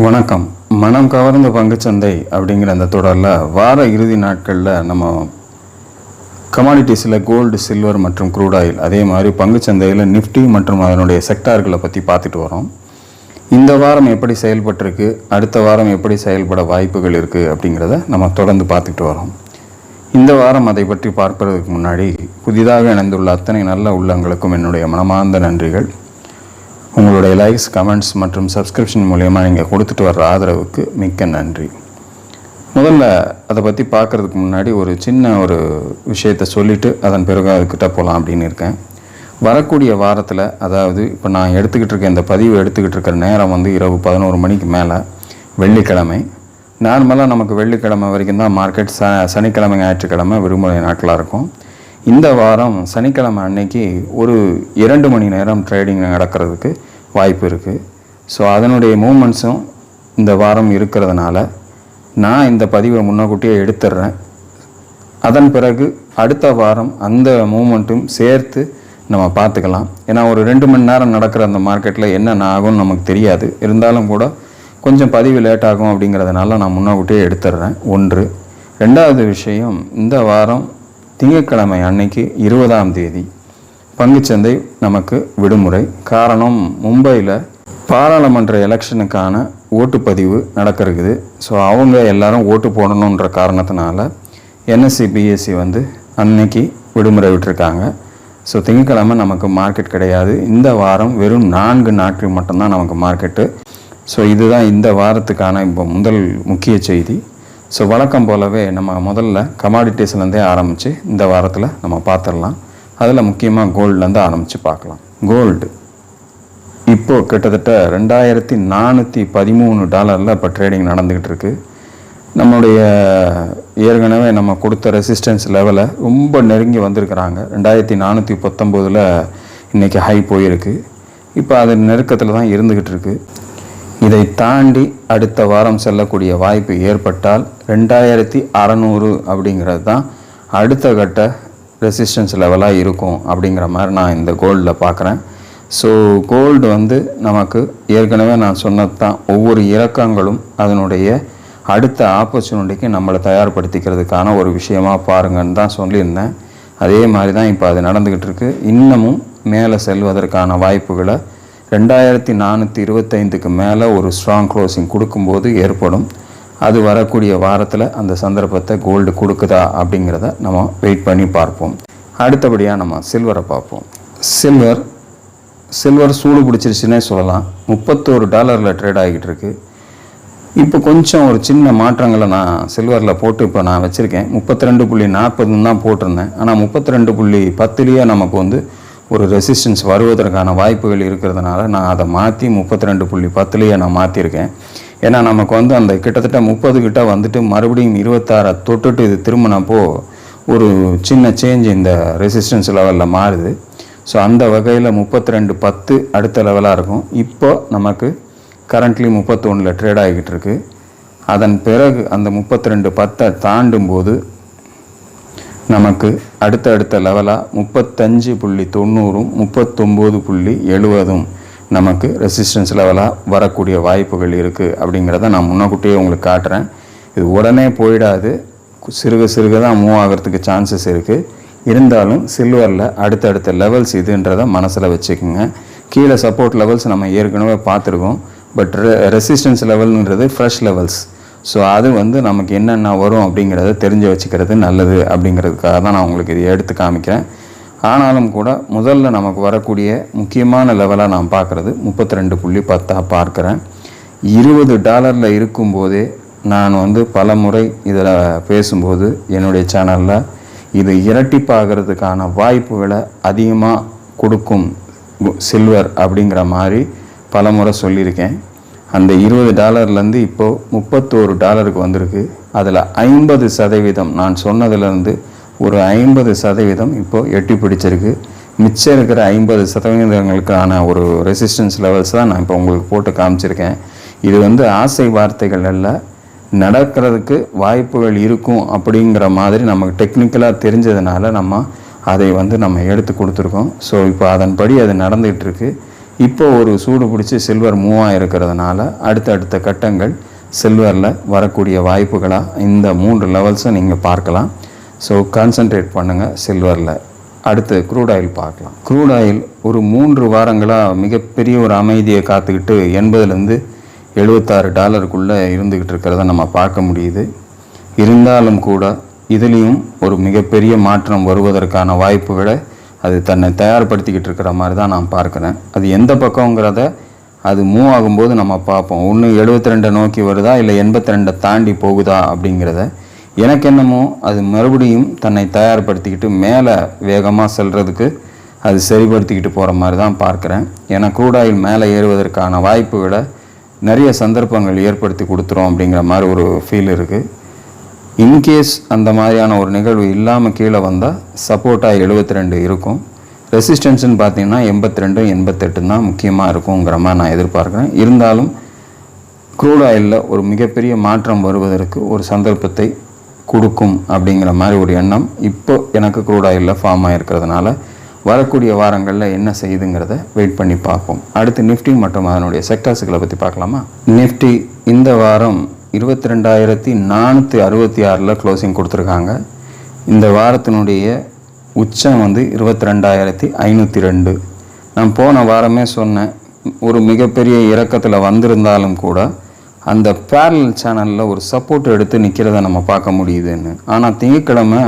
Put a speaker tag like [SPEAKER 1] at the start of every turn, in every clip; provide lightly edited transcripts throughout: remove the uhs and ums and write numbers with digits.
[SPEAKER 1] வணக்கம். மனம் கவர்ந்த பங்குச்சந்தை அப்படிங்கிற அந்த தொடரில் வார இறுதி நாட்களில் நம்ம கமாடிட்டிஸில் கோல்டு, சில்வர் மற்றும் க்ரூட் ஆயில், அதே மாதிரி பங்குச்சந்தையில் நிஃப்டி மற்றும் அதனுடைய செக்டார்களை பற்றி பார்த்துட்டு வரோம். இந்த வாரம் எப்படி செயல்பட்டிருக்கு, அடுத்த வாரம் எப்படி செயல்பட வாய்ப்புகள் இருக்குது அப்படிங்கிறத நம்ம தொடர்ந்து பார்த்துட்டு வரோம். இந்த வாரம் அதை பற்றி பார்ப்பதற்கு முன்னாடி புதிதாக இணைந்துள்ள அத்தனை நல்ல உள்ளங்களுக்கும் என்னுடைய மனமார்ந்த நன்றிகள். உங்களுடைய லைக்ஸ், கமெண்ட்ஸ் மற்றும் சப்ஸ்கிரிப்ஷன் மூலயமா நீங்கள் கொடுத்துட்டு வர்ற ஆதரவுக்கு மிக்க நன்றி. முதல்ல அதை பற்றி பார்க்குறதுக்கு முன்னாடி ஒரு சின்ன விஷயத்தை சொல்லிவிட்டு அதன் பிறகு அதுக்கிட்ட போகலாம் அப்படின்னு இருக்கேன். வரக்கூடிய வாரத்தில், அதாவது இப்போ நான் எடுத்துக்கிட்டு இருக்க இந்த பதிவு எடுத்துக்கிட்டு இருக்கிற நேரம் இரவு 11 மணிக்கு மேலே, வெள்ளிக்கிழமை. நார்மலாக நமக்கு வெள்ளிக்கிழமை வரைக்கும் தான் மார்க்கெட், சனிக்கிழமை ஞாயிற்றுக்கிழமை விடுமுறை நாட்களாக இருக்கும். இந்த வாரம் சனிக்கிழமை அன்னைக்கு ஒரு 2 மணி நேரம் ட்ரேடிங் நடக்கிறதுக்கு வாய்ப்பு இருக்குது. ஸோ அதனுடைய மூமெண்ட்ஸும் இந்த வாரம் இருக்கிறதுனால நான் இந்த பதிவை முன்னக்கூட்டியே எடுத்துடுறேன். அதன் பிறகு அடுத்த வாரம் அந்த மூமெண்ட்டும் சேர்த்து நம்ம பார்த்துக்கலாம். ஏன்னா ஒரு 2 மணி நேரம் நடக்கிற அந்த மார்க்கெட்டில் என்ன ஆகும்னு நமக்கு தெரியாது. இருந்தாலும் கூட கொஞ்சம் பதிவு லேட் ஆகும் அப்படிங்கிறதுனால நான் முன்னக்கூட்டியே எடுத்துடுறேன். ஒன்று. ரெண்டாவது விஷயம், இந்த வாரம் திங்கட்கிழமை அன்னைக்கு 20ஆம் தேதி பங்குச்சந்தை நமக்கு விடுமுறை. காரணம், மும்பையில் பாராளுமன்ற எலெக்ஷனுக்கான ஓட்டுப்பதிவு நடக்கிறது. ஸோ அவங்க எல்லாரும் ஓட்டு போடணுன்ற காரணத்தினால NSE BSE அன்னைக்கு விடுமுறை விட்டுருக்காங்க. ஸோ திங்கட்கிழமை நமக்கு மார்க்கெட் கிடையாது. இந்த வாரம் வெறும் 4 நாட்கள் மட்டும்தான் நமக்கு மார்க்கெட்டு. ஸோ இதுதான் இந்த வாரத்துக்கான இப்போ முதல் முக்கிய செய்தி. ஸோ வழக்கம் போலவே நம்ம முதல்ல கமாடிட்டிஸ்லேருந்தே ஆரம்பித்து இந்த வாரத்தில் நம்ம பார்த்துடலாம். அதில் முக்கியமாக கோல்டுலேருந்து ஆரம்பித்து பார்க்கலாம். கோல்டு இப்போது கிட்டத்தட்ட $2413 இப்போ ட்ரேடிங் நடந்துக்கிட்டு இருக்குது. நம்மளுடைய ஏற்கனவே நம்ம கொடுத்த ரெசிஸ்டன்ஸ் லெவலை ரொம்ப நெருங்கி வந்திருக்கிறாங்க. 2419 இன்றைக்கி ஹை போயிருக்கு. இப்போ அது நெருக்கத்தில் தான் இருந்துக்கிட்டு இருக்குது. இதை தாண்டி அடுத்த வாரம் செல்லக்கூடிய வாய்ப்பு ஏற்பட்டால் 2600 அப்படிங்கிறது தான் அடுத்த கட்ட ரெசிஸ்டன்ஸ் லெவலாக இருக்கும் அப்படிங்கிற மாதிரி நான் இந்த கோல்டில் பார்க்குறேன். ஸோ கோல்டு நமக்கு ஏற்கனவே நான் சொன்னது தான், ஒவ்வொரு இறக்கங்களும் அதனுடைய அடுத்த ஆப்பர்ச்சுனிட்டிக்கு நம்மளை தயார்படுத்திக்கிறதுக்கான ஒரு விஷயமாக பாருங்கன்னு தான் சொல்லியிருந்தேன். அதே மாதிரி தான் இப்போ அது நடந்துக்கிட்டு இருக்குது. இன்னமும் மேலே செல்வதற்கான வாய்ப்புகளை 2425க்கு மேலே ஒரு ஸ்ட்ராங் க்ளோசிங் கொடுக்கும்போது ஏற்படும். அது வரக்கூடிய வாரத்தில் அந்த சந்தர்ப்பத்தை கோல்டு கொடுக்குதா அப்படிங்கிறத நம்ம வெயிட் பண்ணி பார்ப்போம். அடுத்தபடியாக நம்ம சில்வரை பார்ப்போம். சில்வர் சூடு பிடிச்சிருச்சுன்னே சொல்லலாம். $31 ட்ரேட் ஆகிட்டு இருக்கு. இப்போ கொஞ்சம் ஒரு சின்ன மாற்றங்களை நான் சில்வரில் போட்டு இப்போ நான் வச்சுருக்கேன். 32.40 தான் போட்டிருந்தேன். ஆனால் 32.10 நமக்கு ஒரு ரெசிஸ்டன்ஸ் வருவதற்கான வாய்ப்புகள் இருக்கிறதுனால நான் அதை மாற்றி 32.10 நான் மாற்றிருக்கேன். ஏன்னா நமக்கு அந்த கிட்டத்தட்ட 30 கிட்ட மறுபடியும் 26 தொட்டுட்டு இது திரும்பினப்போ ஒரு சின்ன சேஞ்ச் இந்த ரெசிஸ்டன்ஸ் லெவலில் மாறுது. ஸோ அந்த வகையில் 32.10 அடுத்த லெவலாக இருக்கும். இப்போ நமக்கு கரண்ட்லி 31 ட்ரேட் ஆகிக்கிட்டு இருக்கு. அதன் பிறகு அந்த 32.10 தாண்டும் போது நமக்கு அடுத்த லெவலாக 35.90, 39.70 நமக்கு ரெசிஸ்டன்ஸ் லெவலாக வரக்கூடிய வாய்ப்புகள் இருக்குது அப்படிங்கிறத நான் முன்னக்கூட்டியே உங்களுக்கு காட்டுறேன். இது உடனே போயிடாது, சிறுக தான் மூவ் ஆகிறதுக்கு சான்சஸ் இருக்குது. இருந்தாலும் சில்வரில் அடுத்த லெவல்ஸ் இதுன்றதை மனசில் வச்சுக்கோங்க. கீழே சப்போர்ட் லெவல்ஸ் நம்ம ஏற்கனவே பார்த்துருக்கோம். பட் ரெசிஸ்டன்ஸ் லெவல்ன்றது ஃப்ரெஷ் லெவல்ஸ். ஸோ அது நமக்கு என்னென்ன வரும் அப்படிங்கிறத தெரிஞ்சு வச்சுக்கிறது நல்லது அப்படிங்கிறதுக்காக தான் நான் உங்களுக்கு இதை எடுத்து காமிக்கிறேன். ஆனாலும் கூட முதல்ல நமக்கு வரக்கூடிய முக்கியமான லெவலாக நான் பார்க்குறது 32.10 பார்க்குறேன். $20 இருக்கும்போதே நான் பல முறை இதில் பேசும்போது என்னுடைய சேனலில் இது இரட்டிப்பாகிறதுக்கான வாய்ப்புகளை அதிகமாக கொடுக்கும் சில்வர் அப்படிங்கிற மாதிரி பல முறை சொல்லியிருக்கேன். அந்த $20 இப்போது $31 வந்திருக்கு. அதில் 50% நான் சொன்னதுலேருந்து ஒரு 50% இப்போது எட்டி பிடிச்சிருக்கு. மிச்சம் இருக்கிற 50%ங்களுக்கான ஒரு ரெசிஸ்டன்ஸ் லெவல்ஸ் தான் நான் இப்போ உங்களுக்கு போட்டு காமிச்சிருக்கேன். இது ஆசை வார்த்தைகள் அல்ல, நடக்கிறதுக்கு வாய்ப்புகள் இருக்கும் அப்படிங்கிற மாதிரி நமக்கு டெக்னிக்கலாக தெரிஞ்சதுனால நம்ம அதை நம்ம எடுத்து கொடுத்துருக்கோம். ஸோ இப்போ அதன்படி அது நடந்துகிட்டு இருக்கு. இப்போ ஒரு சூடு பிடிச்சி சில்வர் மூவ் ஆகிருக்கிறதுனால அடுத்தடுத்த கட்டங்கள் சில்வரில் வரக்கூடிய வாய்ப்புகளாக இந்த 3 லெவல்ஸும் நீங்கள் பார்க்கலாம். ஸோ கான்சன்ட்ரேட் பண்ணுங்கள் சில்வரில். அடுத்து க்ரூட் ஆயில் பார்க்கலாம். க்ரூட் ஆயில் ஒரு 3 வாரங்களாக மிகப்பெரிய ஒரு அமைதியை காத்துக்கிட்டு $76 இருந்துக்கிட்டு இருக்கிறத நம்ம பார்க்க முடியுது. இருந்தாலும் கூட இதுலேயும் ஒரு மிகப்பெரிய மாற்றம் வருவதற்கான வாய்ப்புகளை அது தன்னை தயார்படுத்திக்கிட்டு இருக்கிற மாதிரி தான் நான் பார்க்குறேன். அது எந்த பக்கங்கிறத அது மூவ் ஆகும்போது நம்ம பார்ப்போம். ஒன்று 72 நோக்கி வருதா இல்லை 82 தாண்டி போகுதா அப்படிங்கிறத. எனக்கு என்னமோ அது மறுபடியும் தன்னை தயார்படுத்திக்கிட்டு மேலே வேகமாக செல்றதுக்கு அது சரிப்படுத்திக்கிட்டு போகிற மாதிரி தான் பார்க்குறேன். ஏன்னா க்ரூட் ஆயில் மேலே ஏறுவதற்கான வாய்ப்புகளை நிறைய சந்தர்ப்பங்கள் ஏற்படுத்தி கொடுத்துரும் அப்படிங்கிற மாதிரி ஒரு ஃபீல் இருக்குது. இன்கேஸ் அந்த மாதிரியான ஒரு நிகழ்வு இல்லாமல் கீழே வந்தால் சப்போர்ட்டாக 72 இருக்கும். ரெசிஸ்டன்ஸ்னு பார்த்தீங்கன்னா 82 88 தான் முக்கியமாக இருக்குங்கிற மாதிரி நான் எதிர்பார்க்குறேன். இருந்தாலும் க்ரூட் ஆயிலில் ஒரு மிகப்பெரிய மாற்றம் வருவதற்கு ஒரு சந்தர்ப்பத்தை கொடுக்கும் அப்படிங்கிற மாதிரி ஒரு எண்ணம் இப்போ எனக்கு க்ரூட் ஆயிலில் ஃபார்ம் ஆகிருக்கிறதுனால வரக்கூடிய வாரங்களில் என்ன செய்யுதுங்கிறத வெயிட் பண்ணி பார்ப்போம். அடுத்து நிஃப்டி மற்றும் அதனுடைய செக்டார்ஸுகளை பற்றி பார்க்கலாமா? நிஃப்டி இந்த வாரம் 22,466 க்ளோசிங் கொடுத்துருக்காங்க. இந்த வாரத்தினுடைய உச்சம் 22,502. நான் போன வாரமே சொன்னேன், ஒரு மிகப்பெரிய இறக்கத்தில் வந்திருந்தாலும் கூட அந்த பேரலல் சேனலில் ஒரு சப்போர்ட் எடுத்து நிற்கிறத நம்ம பார்க்க முடியுதுன்னு. ஆனால் திங்கட்கிழமை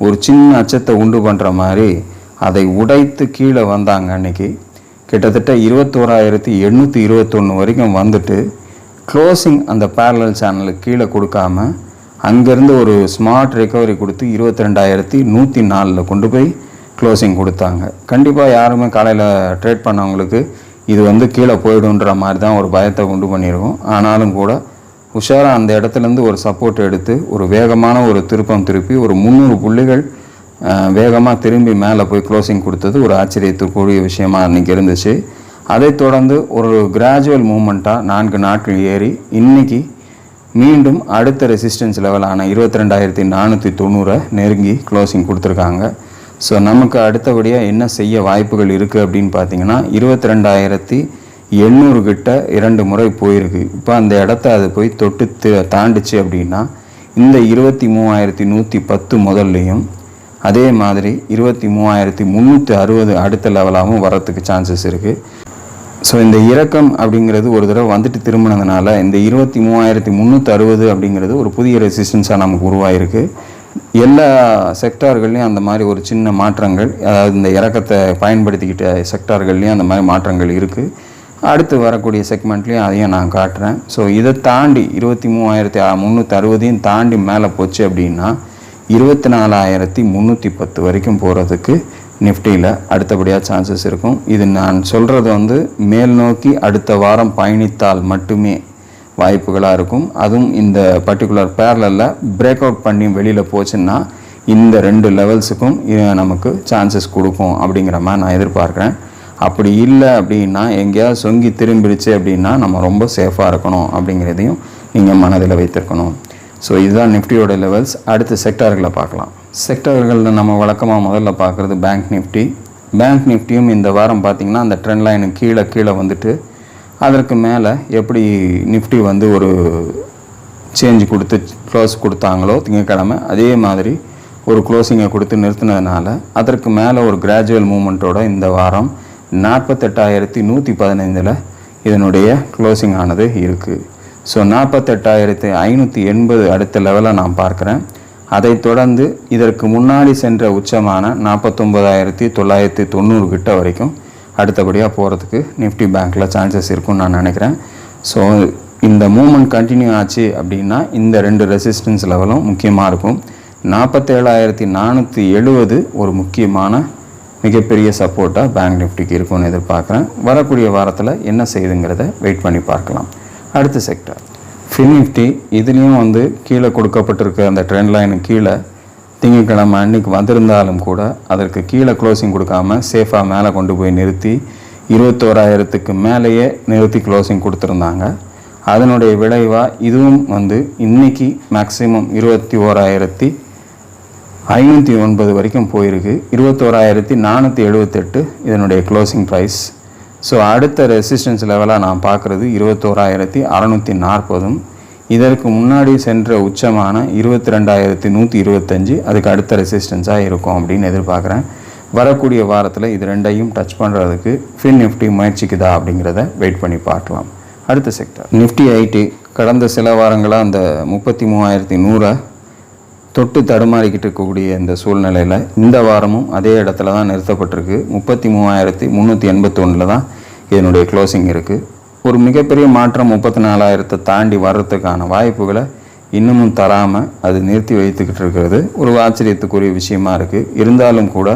[SPEAKER 1] ஒரு சின்ன அச்சத்தை உண்டு பண்ணுற மாதிரி அதை உடைத்து கீழே வந்தாங்க. அன்றைக்கி கிட்டத்தட்ட 21,821 வரைக்கும் வந்துட்டு க்ளோசிங் அந்த பேரலல் சேனலுக்கு கீழே கொடுக்காம அங்கேருந்து ஒரு ஸ்மார்ட் ரெக்கவரி கொடுத்து 22,104 கொண்டு போய் க்ளோசிங் கொடுத்தாங்க. கண்டிப்பாக யாருமே காலையில் ட்ரேட் பண்ணவங்களுக்கு இது கீழே போயிடுன்ற மாதிரி தான் ஒரு பயத்தை உண்டு பண்ணியிருக்கும். ஆனாலும் கூட உஷாராக அந்த இடத்துலேருந்து ஒரு சப்போர்ட் எடுத்து ஒரு வேகமான ஒரு திருப்பி ஒரு 300 புள்ளிகள் வேகமாக திரும்பி மேலே போய் க்ளோசிங் கொடுத்தது ஒரு ஆச்சரியத்துக்குரிய விஷயமாக அன்றைக்கி இருந்துச்சு. அதை தொடர்ந்து ஒரு கிராஜுவல் மூமெண்ட்டாக 4 நாட்கள் ஏறி இன்றைக்கி மீண்டும் அடுத்த ரெசிஸ்டன்ஸ் லெவலான 22,490 நெருங்கி க்ளோசிங் கொடுத்துருக்காங்க. ஸோ நமக்கு அடுத்தபடியாக என்ன செய்ய வாய்ப்புகள் இருக்குது அப்படின்னு பார்த்தீங்கன்னா 22,800 கிட்ட 2 முறை போயிருக்கு. இப்போ அந்த இடத்த அது போய் தொட்டு தாண்டிச்சு அப்படின்னா இந்த 23,110 முதல்லையும் அதே மாதிரி 23,360 அடுத்த லெவலாகவும் வரத்துக்கு சான்சஸ் இருக்குது. ஸோ இந்த இறக்கம் அப்படிங்கிறது ஒரு தடவை வந்துட்டு திரும்பினதுனால இந்த 23,360 அப்படிங்கிறது ஒரு புதிய ரெசிஸ்டன்ஸாக நமக்கு உருவாயிருக்கு. எல்லா செக்டார்கள்லேயும் அந்த மாதிரி ஒரு சின்ன மாற்றங்கள், அதாவது இந்த இறக்கத்தை பயன்படுத்திக்கிட்ட செக்டார்கள்லேயும் அந்த மாதிரி மாற்றங்கள் இருக்குது. அடுத்து வரக்கூடிய செக்மெண்ட்லேயும் அதையும் நான் காட்டுறேன். ஸோ இதை தாண்டி 23,360 தாண்டி மேலே போச்சு அப்படின்னா 24,310 வரைக்கும் போகிறதுக்கு நிஃப்டியில் அடுத்தபடியாக சான்சஸ் இருக்கும். இது நான் சொல்கிறது மேல் நோக்கி அடுத்த வாரம் பயணித்தால் மட்டுமே வாய்ப்புகளாக இருக்கும். அதுவும் இந்த பர்டிகுலர் பேரலில் பிரேக் அவுட் பண்ணி வெளியில் போச்சுன்னா இந்த 2 லெவல்ஸுக்கும் நமக்கு சான்சஸ் கொடுக்கும் அப்படிங்கிற மாதிரி நான் எதிர்பார்க்குறேன். அப்படி இல்லை அப்படின்னா எங்கேயாவது சொங்கி திரும்பிடுச்சு அப்படின்னா நம்ம ரொம்ப சேஃபாக இருக்கணும் அப்படிங்கிறதையும் நீங்கள் மனதில் வைத்திருக்கணும். ஸோ இதுதான் நிஃப்டியோட லெவல்ஸ். அடுத்து செக்டார்களை பார்க்கலாம். செக்டார்களில் நம்ம வழக்கமாக முதல்ல பார்க்குறது பேங்க் நிஃப்டி. பேங்க் நிஃப்டியும் இந்த வாரம் பார்த்திங்கன்னா அந்த ட்ரெண்ட் லைனுக்கு கீழே வந்துட்டு அதற்கு மேலே எப்படி நிஃப்டி ஒரு சேஞ்ச் கொடுத்து க்ளோஸ் கொடுத்தாங்களோ திங்கட்கிழமை அதே மாதிரி ஒரு க்ளோசிங்கை கொடுத்து நிறுத்தினதுனால அதற்கு மேலே ஒரு கிராஜுவல் மூமெண்ட்டோட இந்த வாரம் 48,115 இதனுடைய க்ளோசிங் ஆனது இருக்குது. ஸோ 48,580 அடுத்த லெவலை நான் பார்க்குறேன். அதை தொடர்ந்து இதற்கு முன்னாடி சென்ற உச்சமான 49,990 கிட்ட வரைக்கும் அடுத்தபடியாக போகிறதுக்கு நிஃப்டி பேங்க்கில் சான்சஸ் இருக்குன்னு நான் நினைக்கிறேன். ஸோ இந்த மூமெண்ட் கண்டினியூ ஆச்சு அப்படின்னா இந்த 2 ரெசிஸ்டன்ஸ் லெவலும் முக்கியமாக இருக்கும். 47,470 ஒரு முக்கியமான மிகப்பெரிய சப்போர்ட்டாக பேங்க் நிஃப்டிக்கு இருக்கும்னு எதிர்பார்க்குறேன். வரக்கூடிய வாரத்தில் என்ன செய்யுதுங்கிறத வெயிட் பண்ணி பார்க்கலாம். அடுத்த செக்டார் ஃபின் நிஃப்டி. இதுலேயும் கீழே கொடுக்கப்பட்டிருக்க அந்த ட்ரெண்ட் லைனுக்கு கீழே திங்கட்கிழமை அன்றைக்கி வந்திருந்தாலும் கூட அதற்கு கீழே க்ளோசிங் கொடுக்காம சேஃபாக மேலே கொண்டு போய் நிறுத்தி 21,000க்கு மேலேயே நிறுத்தி க்ளோசிங் கொடுத்துருந்தாங்க. அதனுடைய விளைவாக இதுவும் இன்றைக்கி மேக்ஸிமம் 21,509 வரைக்கும் போயிருக்கு. 21,478 இதனுடைய க்ளோசிங் ப்ரைஸ். ஸோ அடுத்த ரெசிஸ்டன்ஸ் லெவலாக நான் பார்க்குறது 21,640. இதற்கு முன்னாடி சென்ற உச்சமான 22,125 அதுக்கு அடுத்த ரெசிஸ்டன்ஸாக இருக்கும் அப்படின்னு எதிர்பார்க்குறேன். வரக்கூடிய வாரத்தில் இது ரெண்டையும் டச் பண்ணுறதுக்கு ஃபின் நிஃப்டி முயற்சிக்குதா அப்படிங்கிறத வெயிட் பண்ணி பார்க்கலாம். அடுத்த செக்டர் நிஃப்டி ஐடி கடந்த சில வாரங்களாக அந்த 33,100 தொட்டு தடுமாறிக்கிட்டு இருக்கக்கூடிய இந்த சூழ்நிலையில் இந்த வாரமும் அதே இடத்துல தான் நிறுத்தப்பட்டிருக்கு. 33,381 தான் இதனுடைய க்ளோசிங் இருக்குது. ஒரு மிகப்பெரிய மாற்றம் 34,000 தாண்டி வர்றதுக்கான வாய்ப்புகளை இன்னமும் தராமல் அது நிறுத்தி வைத்துக்கிட்டு இருக்கிறது ஒரு ஆச்சரியத்துக்குரிய விஷயமா இருக்குது. இருந்தாலும் கூட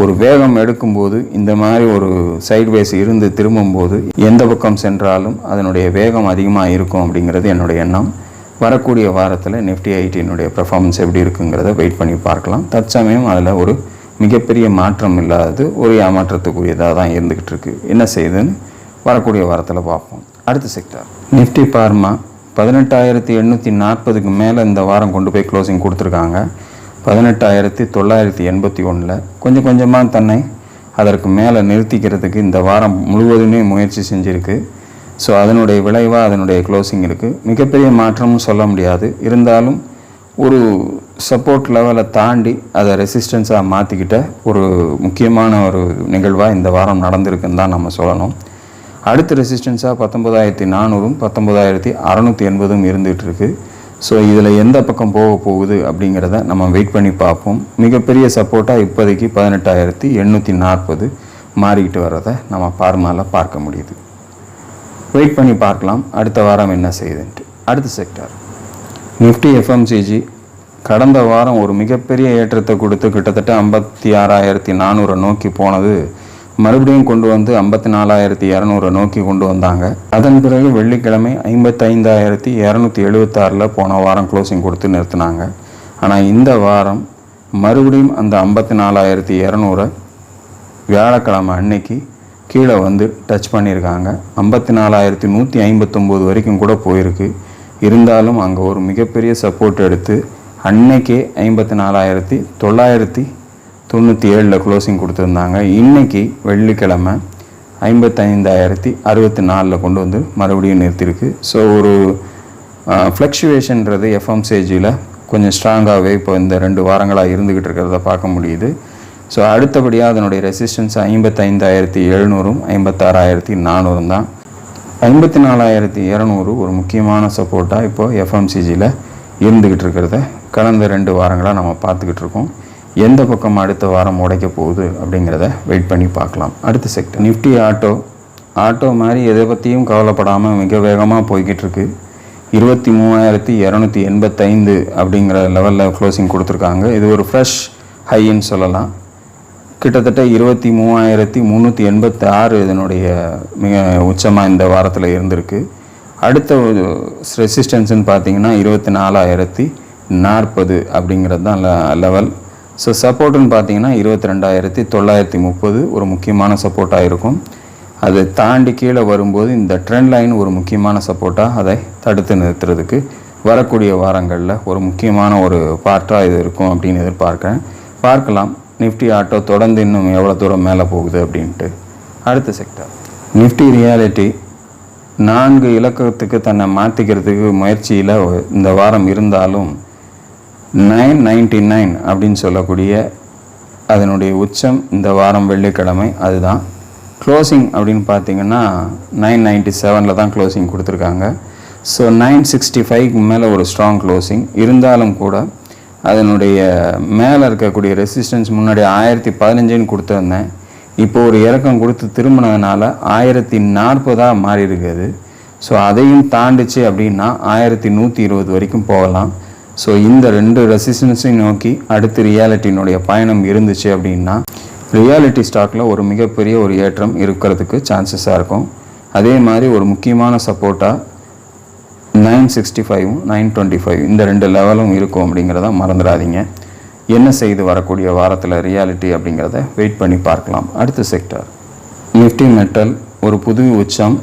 [SPEAKER 1] ஒரு வேகம் எடுக்கும்போது இந்த மாதிரி ஒரு சைட்வேஸ் இருந்து திரும்பும்போது எந்த பக்கம் சென்றாலும் அதனுடைய வேகம் அதிகமாக இருக்கும் அப்படிங்கிறது என்னுடைய எண்ணம். வரக்கூடிய வாரத்தில் நிஃப்டி ஐடியினுடைய பெர்ஃபார்மன்ஸ் எப்படி இருக்குங்கிறத வெயிட் பண்ணி பார்க்கலாம். தற்சமயம் அதில் ஒரு மிகப்பெரிய மாற்றம் இல்லாதது ஒரு ஏமாற்றத்துக்குரியதாக தான் இருந்துக்கிட்டு இருக்குது. என்ன செய்யுதுன்னு வரக்கூடிய வாரத்தில் பார்ப்போம். அடுத்த செக்டார் நிஃப்டி பார்மா 18,840க்கு மேலே இந்த வாரம் கொண்டு போய் க்ளோசிங் கொடுத்துருக்காங்க. 18,981 கொஞ்சம் கொஞ்சமாக தன்னை அதற்கு மேலே நிறுத்திக்கிறதுக்கு இந்த வாரம் முழுவதுமே முயற்சி செஞ்சுருக்கு. ஸோ அதனுடைய விளைவாக அதனுடைய க்ளோசிங் இருக்குது. மிகப்பெரிய மாற்றமும் சொல்ல முடியாது. இருந்தாலும் ஒரு சப்போர்ட் லெவலை தாண்டி அதை ரெசிஸ்டன்ஸாக மாற்றிக்கிட்ட ஒரு முக்கியமான ஒரு நிகழ்வாக இந்த வாரம் நடந்திருக்குன்னு தான் நம்ம சொல்லணும். அடுத்த ரெசிஸ்டன்ஸாக 19,400 19,680 இருந்துகிட்டு இருக்குது. ஸோ இதில் எந்த பக்கம் போக போகுது அப்படிங்கிறத நம்ம வெயிட் பண்ணி பார்ப்போம். மிகப்பெரிய சப்போர்ட்டாக இப்போதைக்கு 18,840 மாறிக்கிட்டு வர்றதை நம்ம பார்மாவில் பார்க்க முடியுது. வெயிட் பண்ணி பார்க்கலாம் அடுத்த வாரம் என்ன செய்யுதுன்ட்டு. அடுத்த செக்டார் நிஃப்டி எஃப்எம்சிஜி கடந்த வாரம் ஒரு மிகப்பெரிய ஏற்றத்தை கொடுத்து கிட்டத்தட்ட 56,400 நோக்கி போனது மறுபடியும் கொண்டு வந்து 54,200 நோக்கி கொண்டு வந்தாங்க. அதன் பிறகு வெள்ளிக்கிழமை 55,276 போன வாரம் க்ளோசிங் கொடுத்து நிறுத்தினாங்க. ஆனால் இந்த வாரம் மறுபடியும் அந்த 54,200 வியாழக்கிழமை அன்னைக்கு கீழே வந்து டச் பண்ணியிருக்காங்க. 54,159 வரைக்கும் கூட போயிருக்கு. இருந்தாலும் அங்கே ஒரு மிகப்பெரிய சப்போர்ட் எடுத்து அன்னைக்கே 54,997 க்ளோசிங் கொடுத்துருந்தாங்க. இன்றைக்கி வெள்ளிக்கிழமை 55,064 கொண்டு வந்து மறுபடியும் நிறுத்திருக்கு. ஸோ ஒரு ஃப்ளக்சுவேஷன்றது எஃப்எம்சிஜியில் கொஞ்சம் ஸ்ட்ராங்காகவே இப்போ இந்த 2 வாரங்களாக இருந்துக்கிட்டு இருக்கிறத பார்க்க முடியுது. ஸோ அடுத்தபடியாக அதனுடைய ரெசிஸ்டன்ஸ் 55,700 56,400 தான். 54,200 ஒரு முக்கியமான சப்போர்ட்டாக இப்போது எஃப்எம்சிஜியில் இருந்துக்கிட்டு இருக்கிறத கடந்த 2 வாரங்களாக நம்ம பார்த்துக்கிட்டு இருக்கோம். எந்த பக்கம் அடுத்த வாரம் உடைக்க போகுது அப்படிங்கிறத வெயிட் பண்ணி பார்க்கலாம். அடுத்த செக்டர் நிஃப்டி ஆட்டோ மாதிரி எதை பற்றியும் கவலைப்படாமல் மிக வேகமாக போய்கிட்டு இருக்கு. 23,285 அப்படிங்கிற லெவலில் க்ளோசிங் கொடுத்துருக்காங்க. இது ஒரு ஃப்ரெஷ் ஹைன்னு சொல்லலாம். கிட்டத்தட்ட 23,386 இதனுடைய மிக உச்சமாக இந்த வாரத்தில் இருந்திருக்கு. அடுத்த ரெசிஸ்டன்ஸ்ன்னு பார்த்தீங்கன்னா 24,040 அப்படிங்கிறது தான் லெவல். ஸோ சப்போர்ட்டுன்னு பார்த்தீங்கன்னா 22,930 ஒரு முக்கியமான சப்போர்ட்டாக இருக்கும். அதை தாண்டி கீழே வரும்போது இந்த ட்ரெண்ட் லைன் ஒரு முக்கியமான சப்போர்ட்டாக அதை தடுத்து நிறுத்துறதுக்கு வரக்கூடிய வாரங்களில் ஒரு முக்கியமான ஒரு பார்ட்டாக இது இருக்கும் அப்படின்னு எதிர்பார்க்குறேன். பார்க்கலாம் நிஃப்டி ஆட்டோ தொடர்ந்து இன்னும் எவ்வளோ தூரம் மேலே போகுது அப்படின்ட்டு. அடுத்த செக்டர் நிஃப்டி ரியாலிட்டி 4 இலக்கத்துக்கு தன்னை மாற்றிக்கிறதுக்கு முயற்சியில் இந்த வாரம் இருந்தாலும் 999 அப்படின்னு சொல்லக்கூடிய அதனுடைய உச்சம் இந்த வாரம் வெள்ளிக்கிழமை அதுதான். க்ளோசிங் அப்படின்னு பார்த்தீங்கன்னா 997 தான் க்ளோசிங் கொடுத்துருக்காங்க. ஸோ 965க்கு மேலே ஒரு ஸ்ட்ராங் க்ளோசிங் இருந்தாலும் கூட அதனுடைய மேலே இருக்கக்கூடிய ரெசிஸ்டன்ஸ் முன்னாடி 1015 கொடுத்துருந்தேன். இப்போ ஒரு இறக்கம் கொடுத்து திரும்பினதுனால 1040 மாறி இருக்குது. ஸோ அதையும் தாண்டிச்சு அப்படின்னா 1120 வரைக்கும் போகலாம். ஸோ இந்த 2 ரெசிஸ்டன்ஸையும் நோக்கி அடுத்து ரியாலிட்டியினுடைய பயணம் இருந்துச்சு அப்படின்னா ரியாலிட்டி ஸ்டாக்கில் ஒரு மிகப்பெரிய ஒரு ஏற்றம் இருக்கிறதுக்கு சான்சஸாக இருக்கும். அதே மாதிரி ஒரு முக்கியமான சப்போர்ட்டாக 965 925 இந்த 2 லெவலும் இருக்கும் அப்படிங்கிறத மறந்துடாதீங்க. என்ன செய்து வரக்கூடிய வாரத்தில் ரியாலிட்டி அப்படிங்கிறத வெயிட் பண்ணி பார்க்கலாம். அடுத்த செக்டர் நிஃப்டி மெட்டல் ஒரு புது உச்சம்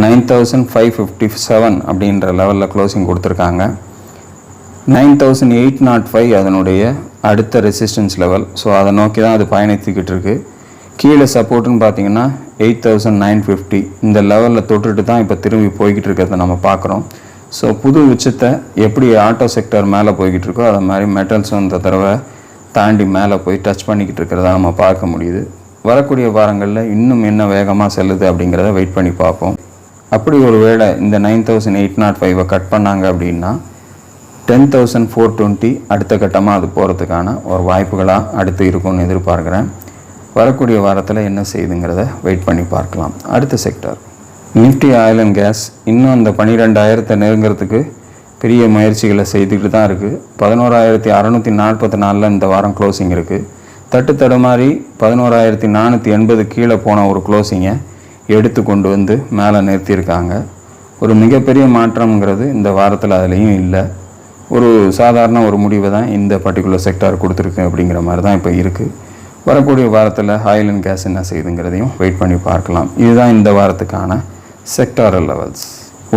[SPEAKER 1] 9,557 அப்படின்ற லெவலில் க்ளோசிங் கொடுத்துருக்காங்க. 9,805 அதனுடைய அடுத்த ரெசிஸ்டன்ஸ் லெவல். ஸோ அதை நோக்கி தான் அது பயணித்துக்கிட்டு இருக்குது. கீழே சப்போர்ட்டுன்னு பார்த்தீங்கன்னா 8,950 இந்த லெவலில் தொட்டுட்டு தான் இப்போ திரும்பி போய்கிட்டு இருக்கிறத நம்ம பார்க்குறோம். ஸோ புது உச்சத்தை எப்படி ஆட்டோ செக்டர் மேலே போய்கிட்டு இருக்கோ அதை மாதிரி மெட்டல்ஸும் இந்த தடவை தாண்டி மேலே போய் டச் பண்ணிக்கிட்டு இருக்கிறத நம்ம பார்க்க முடியுது. வரக்கூடிய வாரங்களில் இன்னும் என்ன வேகமாக செல்லுது அப்படிங்கிறத வெயிட் பண்ணி பார்ப்போம். அப்படி ஒரு வேளை இந்த 9,805 கட் பண்ணாங்க அப்படின்னா 10,420 அடுத்த கட்டமாக அது போகிறதுக்கான ஒரு வாய்ப்புகளாக அடுத்து இருக்கும்னு எதிர்பார்க்குறேன். வரக்கூடிய வாரத்தில் என்ன செய்யுதுங்கிறத வெயிட் பண்ணி பார்க்கலாம். அடுத்த sector Nifty oil and gas இன்னும் அந்த 12,000 நெருங்கிறதுக்கு பெரிய முயற்சிகளை செய்துக்கிட்டு தான் இருக்குது. 11,644 இந்த வாரம் க்ளோசிங் இருக்குது. தடுமாறி 11,480 கீழே போன ஒரு க்ளோசிங்கை எடுத்து கொண்டு வந்து மேலே நிறுத்தியிருக்காங்க. ஒரு மிகப்பெரிய மாற்றம்ங்கிறது இந்த வாரத்தில் அதுலேயும் இல்லை. ஒரு சாதாரண ஒரு முடிவை தான் இந்த பர்டிகுலர் செக்டார் கொடுத்துருக்கு அப்படிங்கிற மாதிரி தான் இப்போ இருக்குது. வரக்கூடிய வாரத்தில் ஆயில் அண்ட் கேஸ் என்ன செய்யுதுங்கிறதையும் வெயிட் பண்ணி பார்க்கலாம். இதுதான் இந்த வாரத்துக்கான செக்டாரல் லெவல்ஸ்.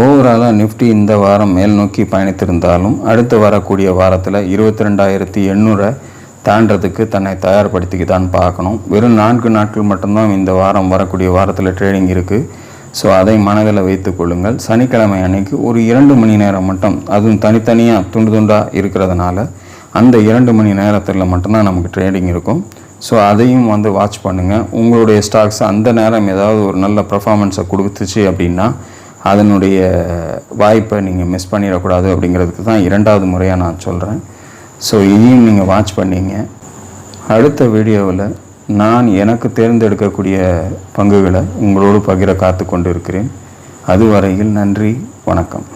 [SPEAKER 1] ஓவராலாக நிஃப்டி இந்த வாரம் மேல் நோக்கி பயணித்திருந்தாலும் அடுத்து வரக்கூடிய வாரத்தில் 22,800 தாண்டறதுக்கு தன்னை தயார்படுத்திக்கு தான் பார்க்கணும். வெறும் 4 நாட்கள் மட்டும்தான் இந்த வாரம் வரக்கூடிய வாரத்தில் ட்ரேடிங் இருக்குது. ஸோ அதை மனதில் வைத்து கொள்ளுங்கள். சனிக்கிழமை அன்னைக்கு ஒரு 2 மணி நேரம் மட்டும், அதுவும் தனித்தனியாக துண்டாக இருக்கிறதுனால அந்த 2 மணி நேரத்தில் மட்டும்தான் நமக்கு ட்ரேடிங் இருக்கும். ஸோ அதையும் வாட்ச் பண்ணுங்கள். உங்களுடைய ஸ்டாக்ஸ் அந்த நேரம் ஏதாவது ஒரு நல்ல பர்ஃபார்மன்ஸை கொடுத்துச்சு அப்படின்னா அதனுடைய வாய்ப்பை நீங்கள் மிஸ் பண்ணிடக்கூடாது அப்படிங்கிறதுக்கு தான் 2வது முறையாக நான் சொல்கிறேன். ஸோ இதையும் நீங்கள் வாட்ச் பண்ணிங்க. அடுத்த வீடியோவில் நான் எனக்கு தேர்ந்தெடுக்கக்கூடிய பங்குகளை உங்களோடு பகிர காத்து கொண்டு இருக்கிறேன். அதுவரையில் நன்றி, வணக்கம்.